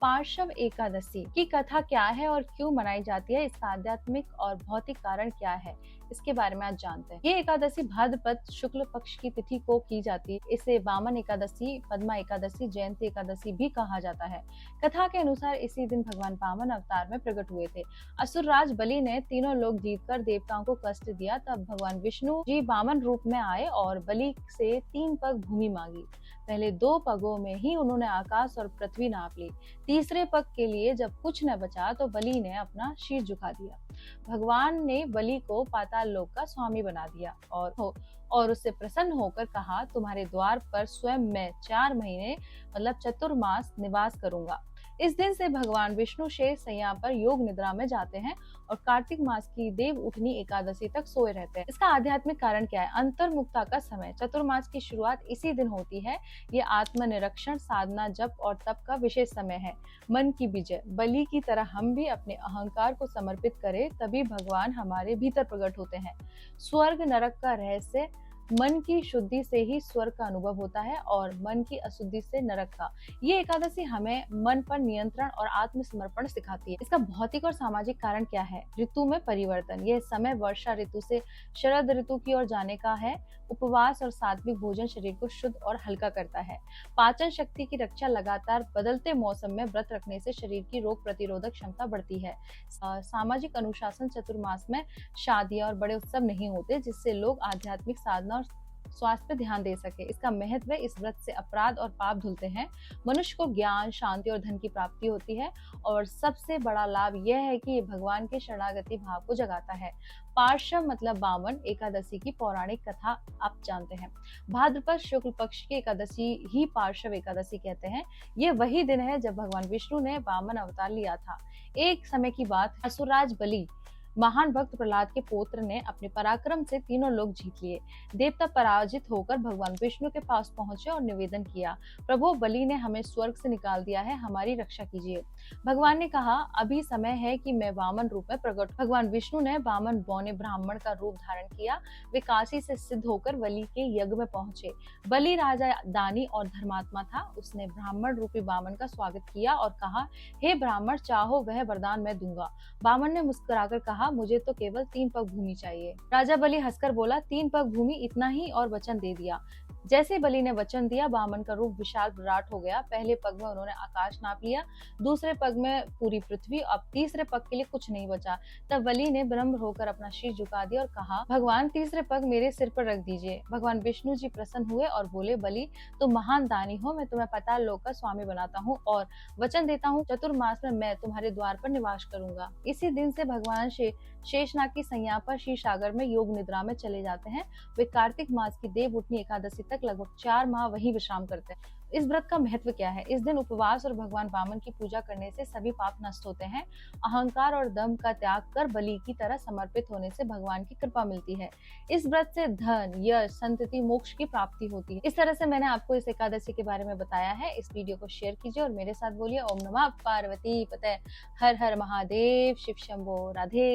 पार्श्व एकादशी की कथा क्या है और क्यों मनाई जाती है, इसका आध्यात्मिक और भौतिक कारण क्या है, इसके बारे में आज जानते हैं। ये एकादशी भाद्रपद शुक्ल पक्ष की तिथि को की जाती है। इसे वामन एकादशी, पद्मा एकादशी, जयंती एकादशी भी कहा जाता है। कथा के अनुसार इसी दिन भगवान वामन अवतार में प्रकट हुए थे। असुरराज बलि ने तीनों लोग जीतकर देवताओं को कष्ट दिया। तब भगवान विष्णु जी वामन रूप में आए और बलि से 3 पग भूमि मांगी। पहले 2 पगों में ही उन्होंने आकाश और पृथ्वी नाप ली। तीसरे पग के लिए जब कुछ न बचा तो बलि ने अपना शीर झुका दिया। भगवान ने बलि को पाताल लोक का स्वामी बना दिया और उससे प्रसन्न होकर कहा, तुम्हारे द्वार पर स्वयं मैं 4 महीने मतलब चतुर्मास निवास करूंगा। इस दिन से भगवान विष्णु शेष शैया पर योग निद्रा में जाते हैं और कार्तिक मास की देव उठनी एकादशी तक सोए रहते हैं। इसका आध्यात्मिक कारण क्या है? अंतर्मुक्ता का समय। चतुर्मास की शुरुआत इसी दिन होती है। ये आत्मनिरीक्षण, साधना, जप और तप का विशेष समय है। मन की विजय। बलि की तरह हम भी अपने अहंकार को समर्पित करें, तभी भगवान हमारे भीतर प्रकट होते हैं। स्वर्ग नरक का रहस्य। मन की शुद्धि से ही स्वर्ग का अनुभव होता है और मन की अशुद्धि से नरक का। ये एकादशी हमें मन पर नियंत्रण और आत्मसमर्पण सिखाती है। इसका भौतिक और सामाजिक कारण क्या है? ऋतु में परिवर्तन। यह समय वर्षा ऋतु से शरद ऋतु की ओर जाने का है। उपवास और सात्विक भोजन शरीर को शुद्ध और हल्का करता है। पाचन शक्ति की रक्षा। लगातार बदलते मौसम में व्रत रखने से शरीर की रोग प्रतिरोधक क्षमता बढ़ती है। सामाजिक अनुशासन। चतुर्मास में शादियां और बड़े उत्सव नहीं होते, जिससे लोग आध्यात्मिक साधना और स्वास्थ्य पर ध्यान दे सके। इसका महत्व है, इस व्रत से अपराध और पाप धुलते हैं। मनुष्य को ज्ञान, शांति और धन की प्राप्ति होती है और सबसे बड़ा लाभ यह है कि ये भगवान के शरणागति भाव को जगाता है। पार्श्व मतलब वामन एकादशी की पौराणिक कथा आप जानते हैं। भाद्रपद शुक्ल पक्ष की एकादशी ही पार्श्व एकादशी कहते हैं। ये वही दिन है जब भगवान विष्णु ने वामन अवतार लिया था। एक समय की बात, असुरराज बलि महान भक्त प्रहलाद के पुत्र ने अपने पराक्रम से तीनों लोग जीत लिए। देवता पराजित होकर भगवान विष्णु के पास पहुंचे और निवेदन किया, प्रभु, बलि ने हमें स्वर्ग से निकाल दिया है, हमारी रक्षा कीजिए। भगवान ने कहा, अभी समय है कि मैं वामन रूप में प्रकट। भगवान विष्णु ने वामन बौने ब्राह्मण का रूप धारण किया। वे काशी से सिद्ध होकर बलि के यज्ञ में पहुंचे। बलि राजा, दानी और धर्मात्मा था। उसने ब्राह्मण रूपी वामन का स्वागत किया और कहा, हे ब्राह्मण, चाहो वह वरदान मैं दूंगा। वामन ने मुस्कुराकर कहा, मुझे तो केवल 3 पग भूमि चाहिए। राजा बलि हंसकर बोला, 3 पग भूमि, इतना ही, और वचन दे दिया। जैसे बलि ने वचन दिया, वामन का रूप विशाल विराट हो गया। पहले पग में उन्होंने आकाश नाप लिया, दूसरे पग में पूरी पृथ्वी, अब तीसरे पग के लिए कुछ नहीं बचा। तब बलि ने विनम्र होकर अपना शीश झुका दिया और कहा, भगवान, तीसरे पग मेरे सिर पर रख दीजिए। भगवान विष्णु जी प्रसन्न हुए और बोले, बलि, तुम महान दानी हो, मैं तुम्हें पाताल लोक का स्वामी बनाता हूँ और वचन देता हूँ, चतुर्मास में मैं तुम्हारे द्वार पर निवास करूंगा। इसी दिन से भगवान शेषनाग की सैया पर क्षीर सागर में योग निद्रा में चले जाते हैं। वे कार्तिक मास की देव उठनी एकादशी तक लगभग 4 माह वहीं विश्राम करते हैं। इस व्रत का महत्व क्या है? इस दिन उपवास और भगवान वामन की पूजा करने से सभी पाप नष्ट होते हैं। अहंकार और दम्भ का त्याग कर बलि की तरह समर्पित होने से भगवान की कृपा मिलती है। इस व्रत से धन, यश, संतति, मोक्ष की प्राप्ति होती है। इस तरह से मैंने आपको इस एकादशी के बारे में बताया है। इस वीडियो को शेयर कीजिए और मेरे साथ बोलिए, ओम नमः पार्वती पते, हर हर महादेव, शिव शंभो, राधे।